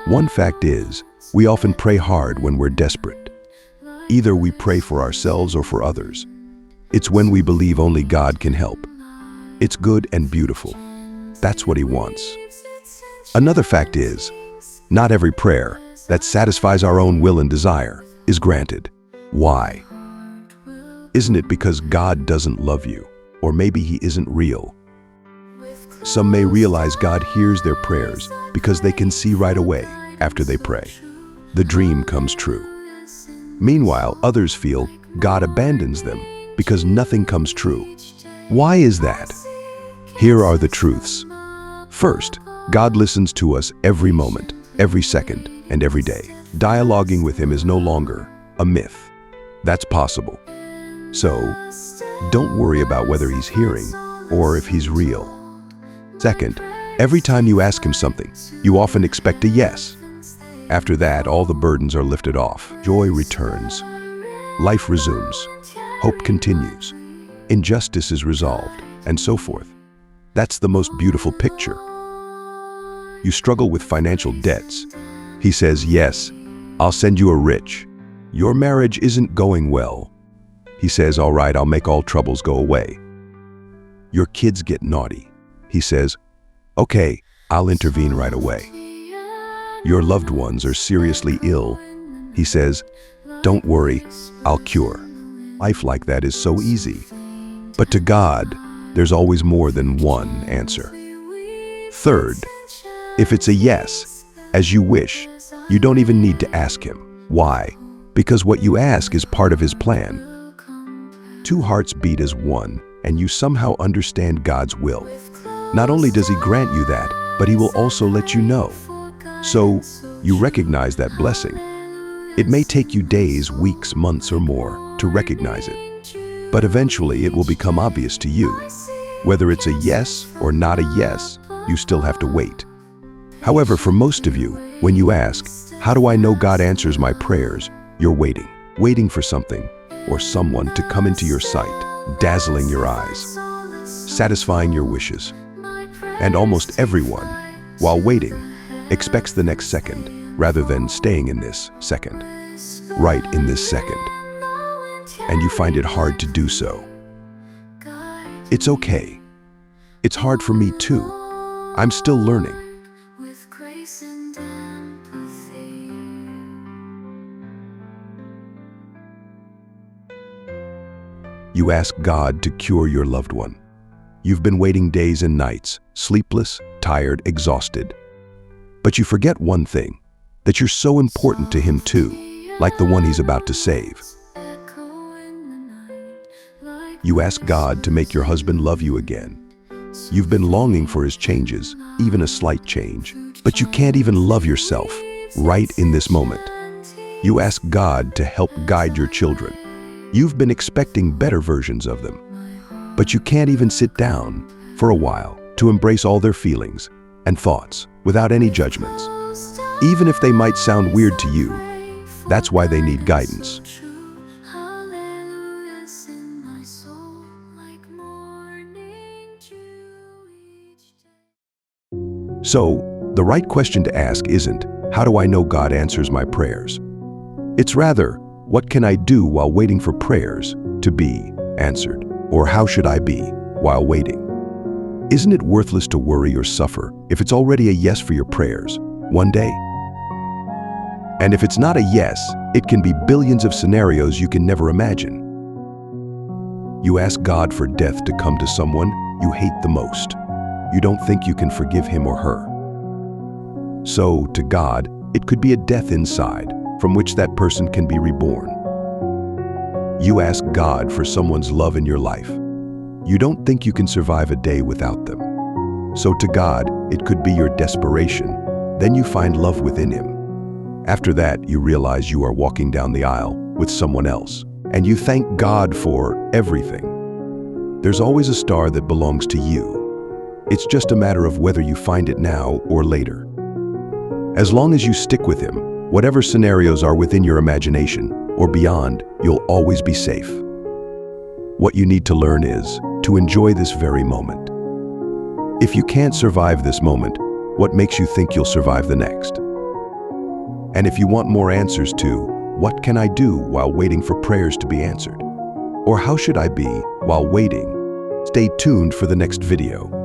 One fact is, we often pray hard when we're desperate. Either we pray for ourselves or for others. It's when we believe only God can help. It's good and beautiful. That's what He wants. Another fact is, not every prayer that satisfies our own will and desire is granted. Why? Isn't it because God doesn't love you? Or maybe He isn't real? Some may realize God hears their prayers because they can see right away after they pray. The dream comes true. Meanwhile, others feel God abandons them because nothing comes true. Why is that? Here are the truths. First, God listens to us every moment, every second, and every day. Dialoguing with Him is no longer a myth. That's possible. So, don't worry about whether He's hearing or if He's real. Second, every time you ask Him something, you often expect a yes. After that, all the burdens are lifted off. Joy returns. Life resumes. Hope continues. Injustice is resolved, and so forth. That's the most beautiful picture. You struggle with financial debts. He says, yes, I'll send you a rich. Your marriage isn't going well. He says, all right, I'll make all troubles go away. Your kids get naughty. He says, okay, I'll intervene right away. Your loved ones are seriously ill. He says, don't worry, I'll cure. Life like that is so easy. But to God, there's always more than one answer. Third, if it's a yes, as you wish, you don't even need to ask Him. Why? Because what you ask is part of His plan. Two hearts beat as one, and you somehow understand God's will. Not only does He grant you that, but He will also let you know. So, you recognize that blessing. It may take you days, weeks, months, or more to recognize it. But eventually, it will become obvious to you. Whether it's a yes or not a yes, you still have to wait. However, for most of you, when you ask, how do I know God answers my prayers? You're waiting for something or someone to come into your sight, dazzling your eyes, satisfying your wishes. And almost everyone, while waiting, expects the next second rather than staying in this second, right in this second. And you find it hard to do so. It's okay. It's hard for me too. I'm still learning. You ask God to cure your loved one. You've been waiting days and nights, sleepless, tired, exhausted. But you forget one thing, that you're so important to Him too, like the one He's about to save. You ask God to make your husband love you again. You've been longing for his changes, even a slight change, but you can't even love yourself right in this moment. You ask God to help guide your children. You've been expecting better versions of them, but you can't even sit down for a while to embrace all their feelings and thoughts without any judgments. Even if they might sound weird to you, that's why they need guidance. So, the right question to ask isn't, how do I know God answers my prayers? It's rather, what can I do while waiting for prayers to be answered? Or how should I be while waiting? Isn't it worthless to worry or suffer if it's already a yes for your prayers one day? And if it's not a yes, it can be billions of scenarios you can never imagine. You ask God for death to come to someone you hate the most. You don't think you can forgive him or her. So, to God, it could be a death inside from which that person can be reborn. You ask God for someone's love in your life. You don't think you can survive a day without them. So to God, it could be your desperation. Then you find love within Him. After that, you realize you are walking down the aisle with someone else, and you thank God for everything. There's always a star that belongs to you. It's just a matter of whether you find it now or later. As long as you stick with Him, whatever scenarios are within your imagination or beyond, you'll always be safe. What you need to learn is to enjoy this very moment. If you can't survive this moment, What makes you think you'll survive the next? And if you want more answers to, what can I do while waiting for prayers to be answered? Or how should I be while waiting? Stay tuned for the next video.